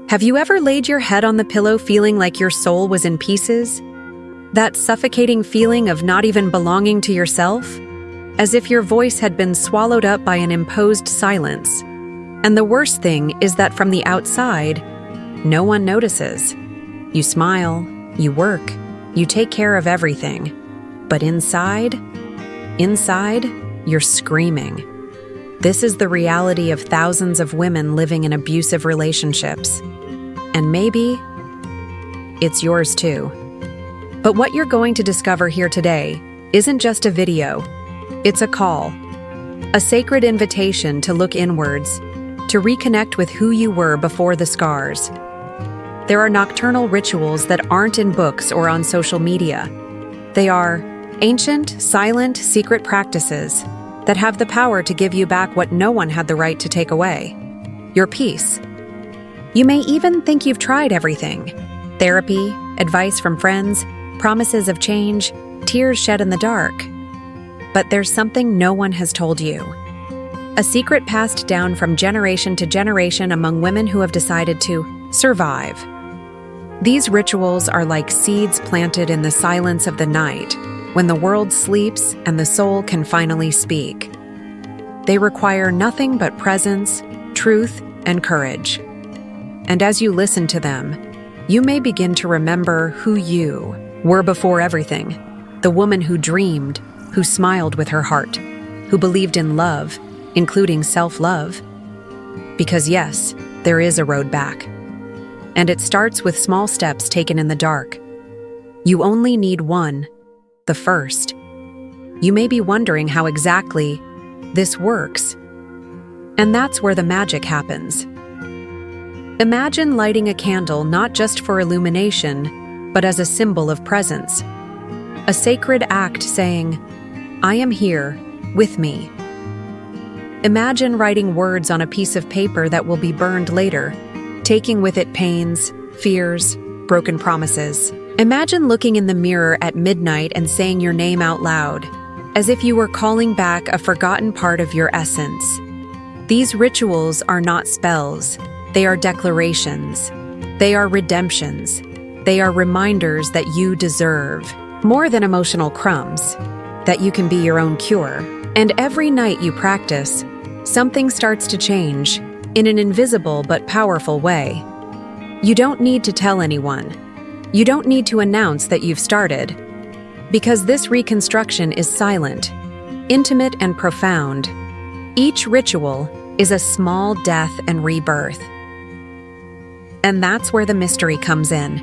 Have you ever laid your head on the pillow feeling like your soul was in pieces? That suffocating feeling of not even belonging to yourself? As if your voice had been swallowed up by an imposed silence. And the worst thing is that from the outside, no one notices. You smile, you work, you take care of everything. But inside, you're screaming. This is the reality of thousands of women living in abusive relationships. And maybe it's yours too. But what you're going to discover here today isn't just a video. It's a call, a sacred invitation to look inwards, to reconnect with who you were before the scars. There are nocturnal rituals that aren't in books or on social media. They are ancient, silent, secret practices that have the power to give you back what no one had the right to take away: your peace. You may even think you've tried everything: therapy, advice from friends, promises of change, tears shed in the dark. But there's something no one has told you. A secret passed down from generation to generation among women who have decided to survive. These rituals are like seeds planted in the silence of the night, when the world sleeps and the soul can finally speak. They require nothing but presence, truth, and courage. And as you listen to them, you may begin to remember who you were before everything. The woman who dreamed, who smiled with her heart, who believed in love, including self-love. Because yes, there is a road back. And it starts with small steps taken in the dark. You only need one, the first. You may be wondering how exactly this works. And that's where the magic happens. Imagine lighting a candle not just for illumination, but as a symbol of presence. A sacred act saying, "I am here, with me." Imagine writing words on a piece of paper that will be burned later, taking with it pains, fears, broken promises. Imagine looking in the mirror at midnight and saying your name out loud, as if you were calling back a forgotten part of your essence. These rituals are not spells. They are declarations. They are redemptions. They are reminders that you deserve more than emotional crumbs, that you can be your own cure. And every night you practice, something starts to change in an invisible but powerful way. You don't need to tell anyone. You don't need to announce that you've started, because this reconstruction is silent, intimate, and profound. Each ritual is a small death and rebirth. And that's where the mystery comes in.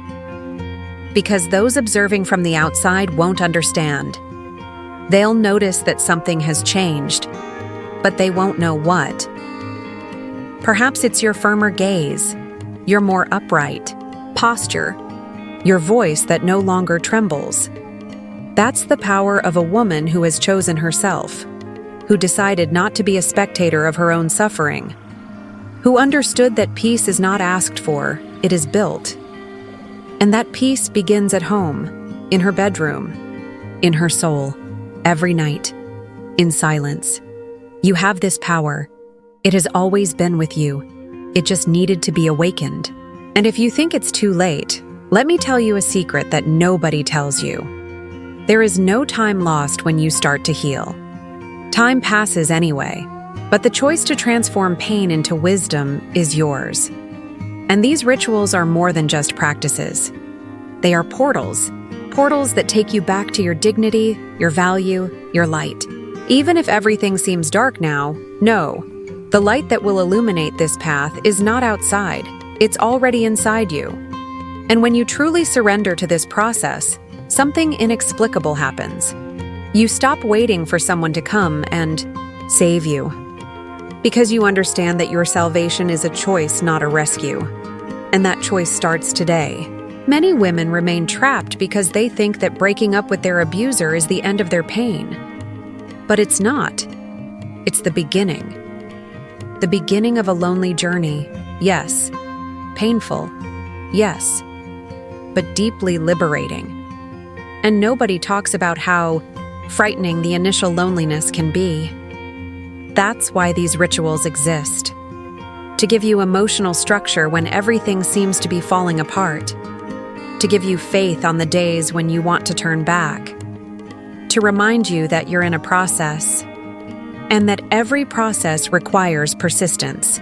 Because those observing from the outside won't understand. They'll notice that something has changed, but they won't know what. Perhaps it's your firmer gaze, your more upright posture, your voice that no longer trembles. That's the power of a woman who has chosen herself, who decided not to be a spectator of her own suffering, who understood that peace is not asked for, it is built. And that peace begins at home, in her bedroom, in her soul, every night, in silence. You have this power. It has always been with you. It just needed to be awakened. And if you think it's too late, let me tell you a secret that nobody tells you. There is no time lost when you start to heal. Time passes anyway, but the choice to transform pain into wisdom is yours. And these rituals are more than just practices. They are portals that take you back to your dignity, your value, your light. Even if everything seems dark now, know, the light that will illuminate this path is not outside, it's already inside you. And when you truly surrender to this process, something inexplicable happens. You stop waiting for someone to come and save you, because you understand that your salvation is a choice, not a rescue. And that choice starts today. Many women remain trapped because they think that breaking up with their abuser is the end of their pain. But it's not. It's the beginning. The beginning of a lonely journey, yes. Painful, yes. But deeply liberating. And nobody talks about how frightening the initial loneliness can be. That's why these rituals exist. to give you emotional structure when everything seems to be falling apart, to give you faith on the days when you want to turn back, to remind you that you're in a process and that every process requires persistence.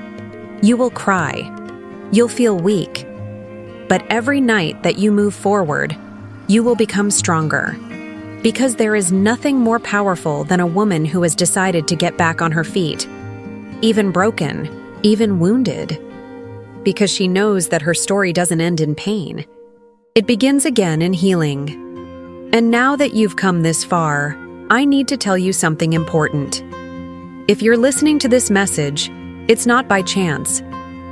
You will cry, you'll feel weak, but every night that you move forward, you will become stronger. Because there is nothing more powerful than a woman who has decided to get back on her feet, even broken, even wounded, because she knows that her story doesn't end in pain. It begins again in healing. And now that you've come this far, I need to tell you something important. If you're listening to this message, it's not by chance.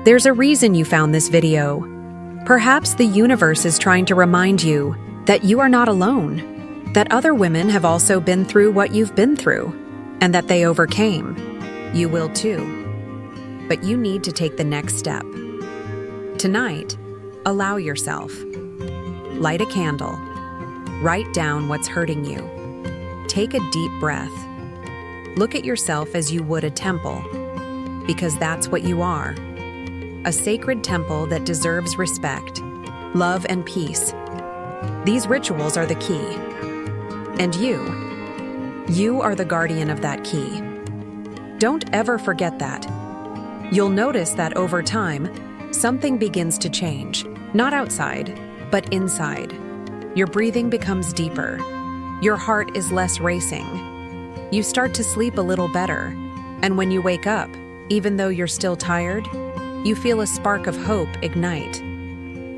There's a reason you found this video. Perhaps the universe is trying to remind you that you are not alone, that other women have also been through what you've been through, and that they overcame. You will too. But you need to take the next step. Tonight, allow yourself. Light a candle. Write down what's hurting you. Take a deep breath. Look at yourself as you would a temple, because that's what you are. A sacred temple that deserves respect, love, and peace. These rituals are the key. And you are the guardian of that key. Don't ever forget that. You'll notice that over time, something begins to change, not outside, but inside. Your breathing becomes deeper. Your heart is less racing. You start to sleep a little better. And when you wake up, even though you're still tired, you feel a spark of hope ignite.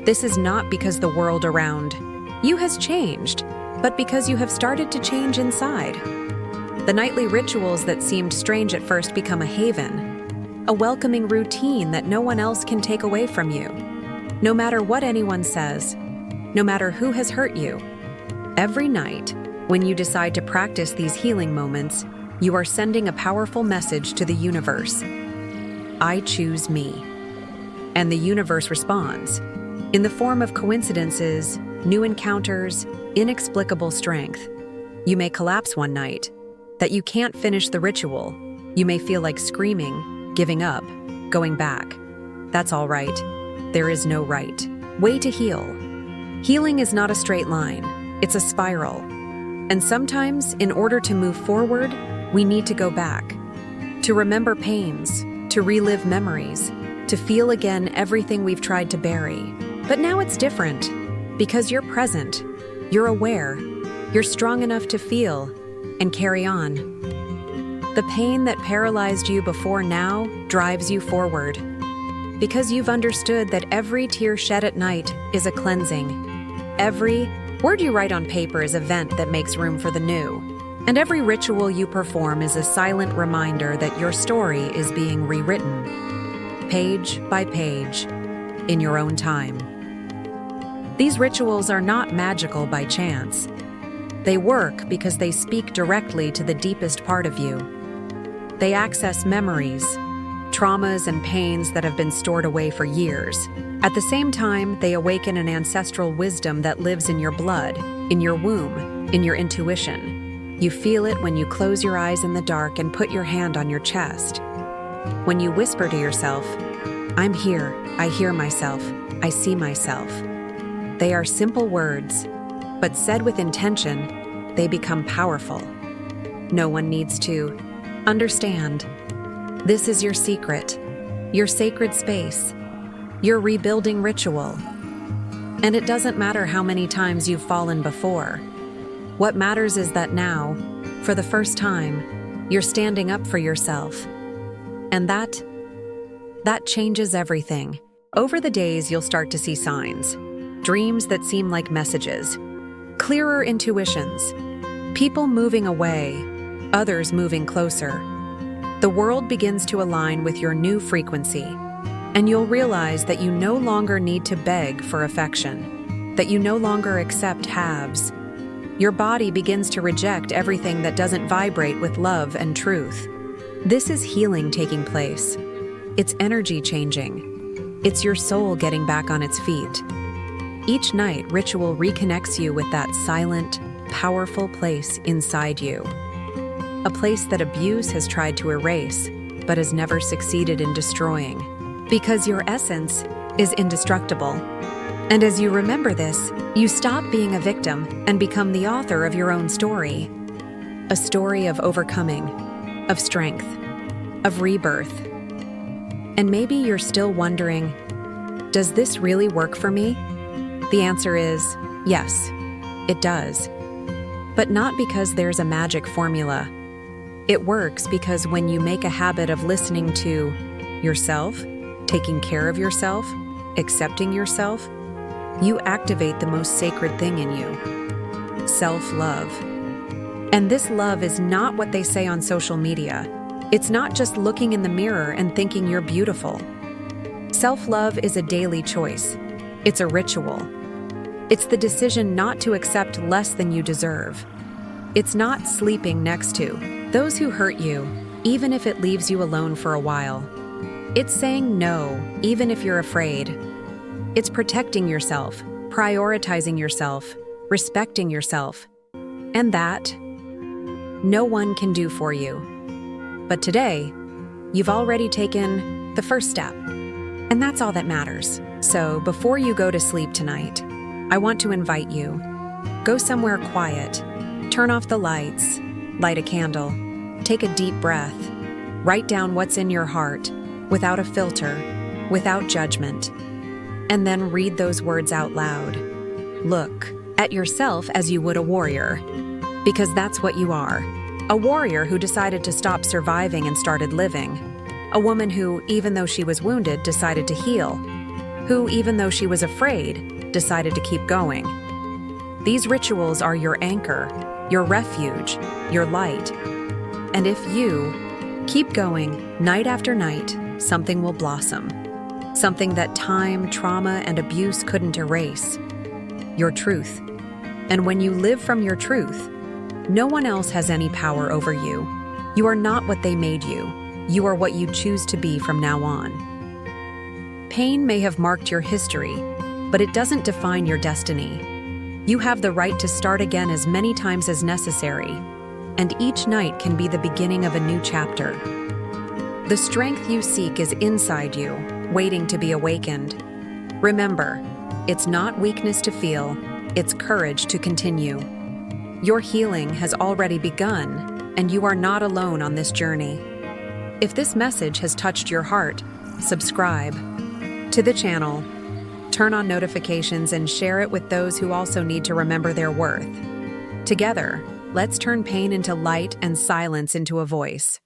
This is not because the world around you has changed, but because you have started to change inside. The nightly rituals that seemed strange at first become a haven, a welcoming routine that no one else can take away from you. No matter what anyone says, no matter who has hurt you, every night, when you decide to practice these healing moments, you are sending a powerful message to the universe. I choose me. And the universe responds, in the form of coincidences, new encounters, inexplicable strength. You may collapse one night, that you can't finish the ritual. You may feel like screaming, giving up, going back. That's all right. There is no right way to heal. Healing is not a straight line. It's a spiral. And sometimes, in order to move forward, we need to go back. To remember pains, to relive memories, to feel again everything we've tried to bury. But now it's different. Because you're present, you're aware, you're strong enough to feel and carry on. The pain that paralyzed you before now drives you forward. Because you've understood that every tear shed at night is a cleansing. Every word you write on paper is a vent that makes room for the new. And every ritual you perform is a silent reminder that your story is being rewritten, page by page, in your own time. These rituals are not magical by chance. They work because they speak directly to the deepest part of you. They access memories, traumas, and pains that have been stored away for years. At the same time, they awaken an ancestral wisdom that lives in your blood, in your womb, in your intuition. You feel it when you close your eyes in the dark and put your hand on your chest. When you whisper to yourself, I'm here, I hear myself, I see myself. They are simple words, but said with intention, they become powerful. No one needs to understand. This is your secret, your sacred space, your rebuilding ritual. And it doesn't matter how many times you've fallen before. What matters is that now, for the first time, you're standing up for yourself. And that changes everything. Over the days, you'll start to see signs, dreams that seem like messages, clearer intuitions, people moving away, others moving closer. The world begins to align with your new frequency, and you'll realize that you no longer need to beg for affection, that you no longer accept halves. Your body begins to reject everything that doesn't vibrate with love and truth. This is healing taking place. It's energy changing. It's your soul getting back on its feet. Each night, ritual reconnects you with that silent, powerful place inside you. A place that abuse has tried to erase, but has never succeeded in destroying. Because your essence is indestructible. And as you remember this, you stop being a victim and become the author of your own story. A story of overcoming, of strength, of rebirth. And maybe you're still wondering, does this really work for me? The answer is yes, it does. But not because there's a magic formula. It works because when you make a habit of listening to yourself, taking care of yourself, accepting yourself, you activate the most sacred thing in you, self-love. And this love is not what they say on social media. It's not just looking in the mirror and thinking you're beautiful. Self-love is a daily choice. It's a ritual. It's the decision not to accept less than you deserve. It's not sleeping next to those who hurt you, even if it leaves you alone for a while. It's saying no, even if you're afraid. It's protecting yourself, prioritizing yourself, respecting yourself. And that, no one can do for you. But today, you've already taken the first step. And that's all that matters. So before you go to sleep tonight, I want to invite you. Go somewhere quiet, turn off the lights, light a candle, take a deep breath, write down what's in your heart, without a filter, without judgment, and then read those words out loud. Look at yourself as you would a warrior, because that's what you are. A warrior who decided to stop surviving and started living. A woman who, even though she was wounded, decided to heal. Who, even though she was afraid, decided to keep going. These rituals are your anchor, your refuge, your light. And if you keep going night after night, something will blossom. Something that time, trauma, and abuse couldn't erase. Your truth. And when you live from your truth, no one else has any power over you. You are not what they made you. You are what you choose to be from now on. Pain may have marked your history, but it doesn't define your destiny. You have the right to start again as many times as necessary, and each night can be the beginning of a new chapter. The strength you seek is inside you, waiting to be awakened. Remember, it's not weakness to feel, it's courage to continue. Your healing has already begun, and you are not alone on this journey. If this message has touched your heart, subscribe to the channel, turn on notifications, and share it with those who also need to remember their worth. Together, let's turn pain into light and silence into a voice.